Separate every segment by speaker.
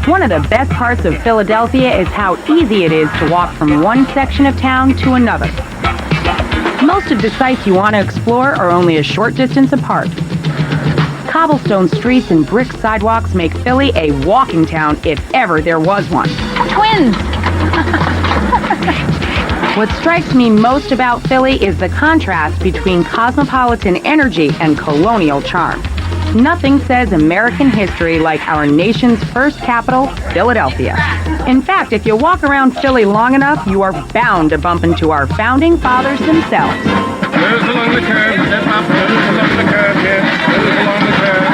Speaker 1: One of the best parts of Philadelphia is how easy it is to walk from one section of town to another. Most of the sites you want to explore are only a short distance apart. Cobblestone streets and brick sidewalks make Philly a walking town if ever there was one.
Speaker 2: Twins!
Speaker 1: What strikes me most about Philly is the contrast between cosmopolitan energy and colonial charm. Nothing says American history like our nation's first capital, Philadelphia. In fact, if you walk around Philly long enough, you are bound to bump into our founding fathers themselves.
Speaker 3: Nose along the curb, step up, nose along the curb, yes, nose along the curb.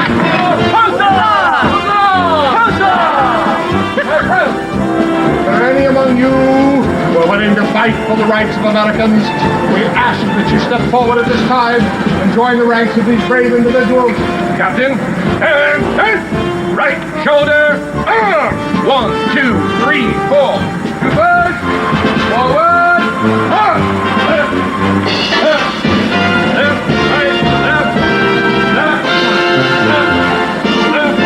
Speaker 3: Are any among you who are willing to fight for the rights of Americans? We ask that you step forward at this time and join the ranks of these brave individuals. Captain, and right shoulder, arm. 1, 2, 3, 4. Forward, forward, arm. Left, left, left, right, left, left, left, left, left.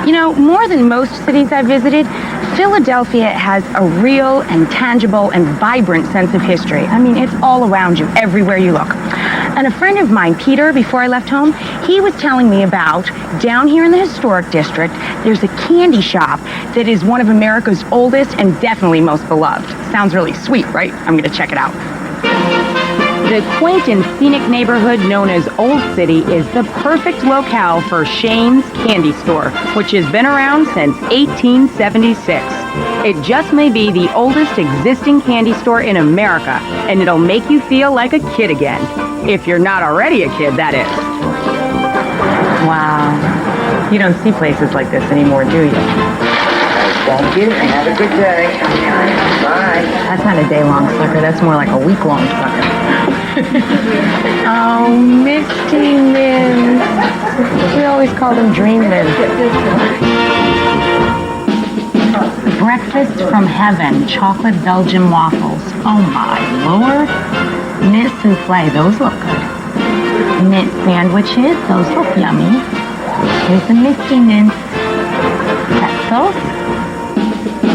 Speaker 2: You know, more than most cities I've visited, Philadelphia has a real and tangible and vibrant sense of history. I mean, it's all around you, everywhere you look. And a friend of mine, Peter, before I left home, he was telling me about, down here in the historic district, there's a candy shop that is one of America's oldest and definitely most beloved. Sounds really sweet, right? I'm going to check it out.
Speaker 1: The quaint and scenic neighborhood known as Old City is the perfect locale for Shane's Candy Store, which has been around since 1876. It just may be the oldest existing candy store in America, and it'll make you feel like a kid again. If you're not already a kid, that is.
Speaker 2: Wow. You don't see places like this anymore, do you?
Speaker 4: Thank you, and have a good day. Bye.
Speaker 2: That's not a day-long sucker. That's more like a week-long sucker. Oh, Misty Mints. We always call them Dream Mints. Breakfast from heaven, chocolate Belgian waffles. Oh my Lord. Mint souffle, those look good. Mint sandwiches, those look yummy. Here's the Misty Mints. Pretzels.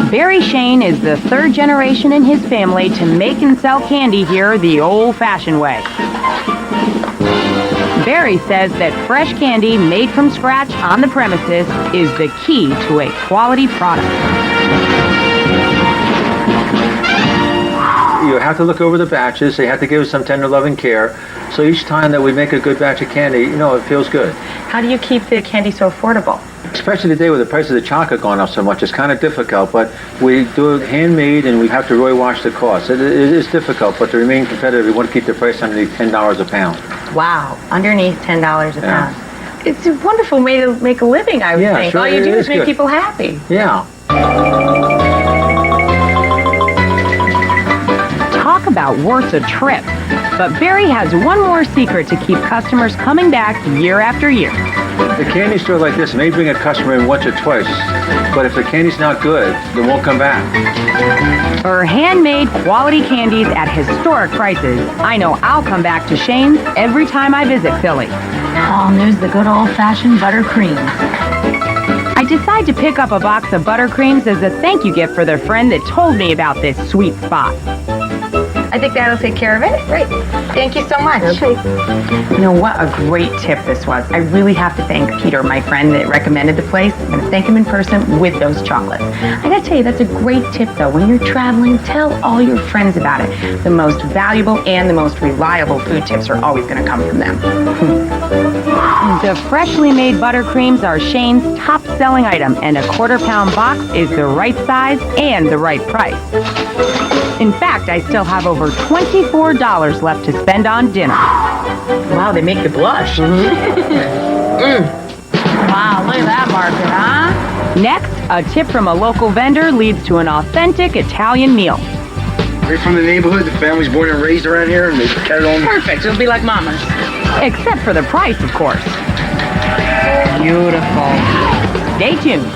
Speaker 1: Barry Shane is the third generation in his family to make and sell candy here the old-fashioned way. Barry says that fresh candy made from scratch on the premises is the key to a quality product.
Speaker 5: You have to look over the batches. They have to give us some tender loving care. So each time that we make a good batch of candy, you know, it feels good.
Speaker 2: How do you keep the candy so affordable?
Speaker 5: Especially today with the price of the chocolate going up so much, it's kind of difficult, but we do it handmade and we have to really watch the cost. It is difficult, but to remain competitive, we want to keep the price underneath $10 a pound.
Speaker 2: Wow, underneath $10 a pound. It's a wonderful way to make a living, I would think.
Speaker 5: Sure,
Speaker 2: all you do is make
Speaker 5: good.
Speaker 2: people happy.
Speaker 5: Yeah.
Speaker 1: Talk about worth a trip. But Barry has one more secret to keep customers coming back year after year.
Speaker 5: The candy store like this may bring a customer in once or twice, but if the candy's not good, they won't come back.
Speaker 1: For handmade quality candies at historic prices, I know I'll come back to Shane's every time I visit Philly.
Speaker 2: Oh, and there's the good old-fashioned buttercream.
Speaker 1: I decide to pick up a box of buttercreams as a thank you gift for the friend that told me about this sweet spot.
Speaker 2: I think that'll take care of it. Great. Thank you so much. Okay. You know, what a great tip this was. I really have to thank Peter, my friend that recommended the place. I'm going to thank him in person with those chocolates. I got to tell you, that's a great tip, though. When you're traveling, tell all your friends about it. The most valuable and the most reliable food tips are always going to come from them.
Speaker 1: The freshly made buttercreams are Shane's top-selling item, and a quarter-pound box is the right size and the right price. In fact, I still have over $24 left to spend on dinner.
Speaker 2: Wow, they make you blush.
Speaker 1: Wow, look at that market, huh? Next, a tip from a local vendor leads to an authentic Italian meal.
Speaker 4: We're from the neighborhood. The family's born and raised around here, and they carried on.
Speaker 2: Perfect. It'll be like Mama's.
Speaker 1: Except for the price, of course.
Speaker 2: Beautiful.
Speaker 1: Stay tuned.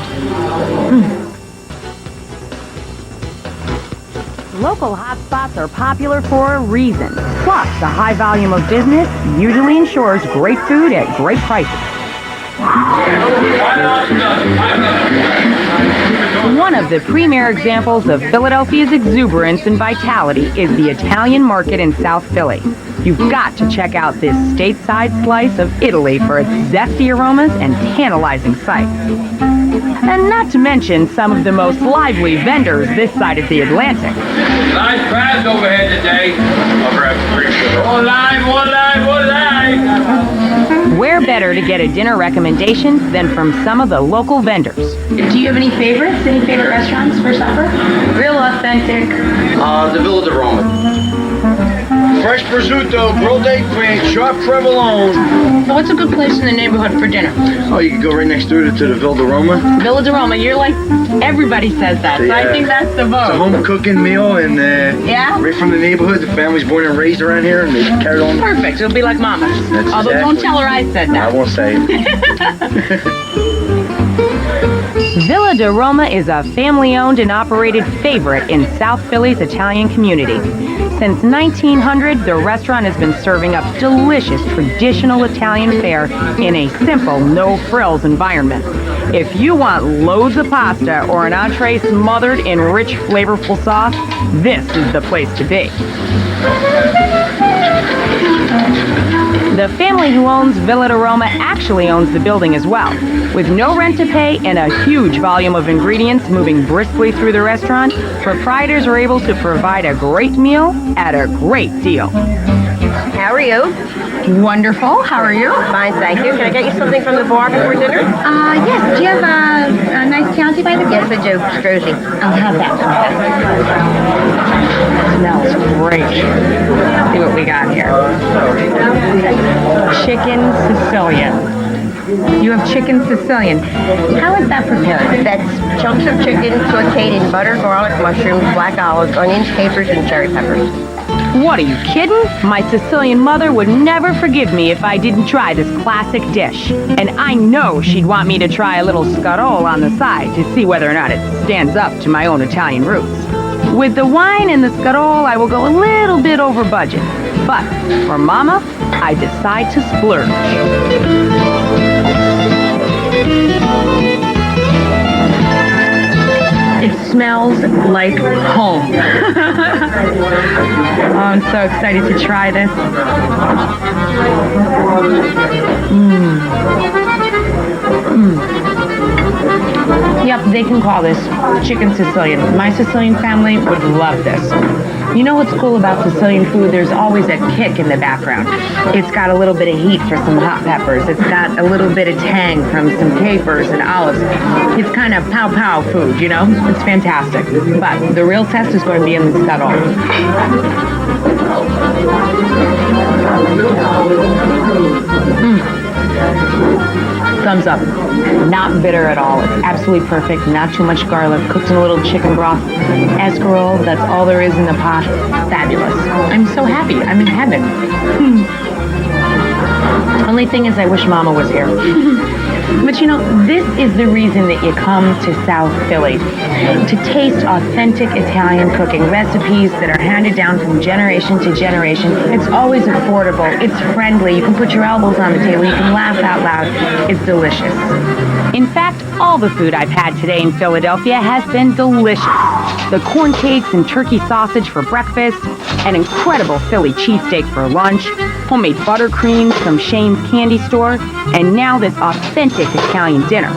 Speaker 1: Local hotspots are popular for a reason. Plus, the high volume of business usually ensures great food at great prices. One of the premier examples of Philadelphia's exuberance and vitality is the Italian market in South Philly. You've got to check out this stateside slice of Italy for its zesty aromas and tantalizing sights. And not to mention some of the most lively vendors this side of the Atlantic.
Speaker 6: Nice crowds overhead today. One live.
Speaker 1: Where better to get a dinner recommendation than from some of the local vendors?
Speaker 2: Do you have any favorites? Any favorite restaurants for supper? Real authentic.
Speaker 7: The Villa de Roma. Fresh prosciutto, grilled eggplant, sharp provolone.
Speaker 2: So what's a good place in the neighborhood for dinner?
Speaker 7: Oh, you can go right next door to the Villa de Roma.
Speaker 2: Villa de Roma. You're like, everybody says that. So I think that's the
Speaker 7: It's a
Speaker 2: vote.
Speaker 7: home cooking meal, and
Speaker 2: Yeah?
Speaker 7: right from the neighborhood. The family's born and raised around here, and they carried on.
Speaker 2: Perfect. It'll be like Mama's.
Speaker 7: That's
Speaker 2: Although don't
Speaker 7: exactly-
Speaker 2: tell her I said
Speaker 7: I
Speaker 2: that.
Speaker 7: won't say it.
Speaker 1: Villa de Roma is a family-owned and operated favorite in South Philly's Italian community. Since 1900, the restaurant has been serving up delicious traditional Italian fare in a simple, no-frills environment. If you want loads of pasta or an entree smothered in rich, flavorful sauce, this is the place to be. The family who owns Villa de Roma actually owns the building as well. With no rent to pay and a huge volume of ingredients moving briskly through the restaurant, proprietors are able to provide a great meal at a great deal.
Speaker 8: How are you?
Speaker 2: Wonderful. How are you?
Speaker 8: Fine, thank you. Can I get you something from the bar before dinner?
Speaker 2: Yes. Do you have a nice Chianti by the way?
Speaker 8: Yes, I do. Strozzi.
Speaker 2: I'll have that. Smells great. Let's see what we got here. Chicken Sicilian. You have chicken Sicilian. How is that prepared?
Speaker 8: That's chunks of chicken sauteed in butter, garlic, mushrooms, black olives, onions, capers, and cherry peppers.
Speaker 1: What, are you kidding? My Sicilian mother would never forgive me if I didn't try this classic dish. And I know she'd want me to try a little scarole on the side to see whether or not it stands up to my own Italian roots. With the wine and the scarole, I will go a little bit over budget. But for Mama, I decide to splurge.
Speaker 2: It smells like home. Oh, I'm so excited to try this. Yep, they can call this chicken Sicilian. My Sicilian family would love this. You know what's cool about Sicilian food? There's always a kick in the background. It's got a little bit of heat for some hot peppers. It's got a little bit of tang from some capers and olives. It's kind of pow-pow food, you know? It's fantastic. But the real test is going to be in the scuttle. Thumbs up. Not bitter at all. It's absolutely perfect. Not too much garlic. Cooked in a little chicken broth. Escarole. That's all there is in the pot. Fabulous. I'm so happy. I'm in heaven. Only thing is, I wish Mama was here. But you know, this is the reason that you come to South Philly. To taste authentic Italian cooking, recipes that are handed down from generation to generation. It's always affordable. It's friendly. You can put your elbows on the table. You can laugh out loud. It's delicious.
Speaker 1: In fact, all the food I've had today in Philadelphia has been delicious. The corn cakes and turkey sausage for breakfast, an incredible Philly cheesesteak for lunch, homemade buttercream from Shane's Candy Store, and now this authentic Italian dinner.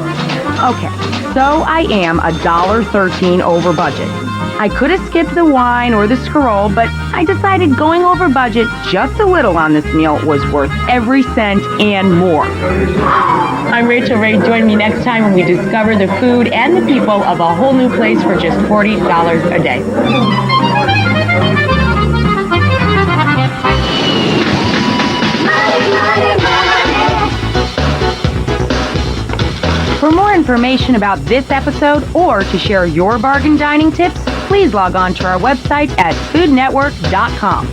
Speaker 1: Okay, so I am $1.13 over budget. I could have skipped the wine or the scarole, but I decided going over budget just a little on this meal was worth every cent and more.
Speaker 2: I'm Rachel Ray. Join me next time when we discover the food and the people of a whole new place for just $40 a day.
Speaker 1: For more information about this episode or to share your bargain dining tips, please log on to our website at foodnetwork.com.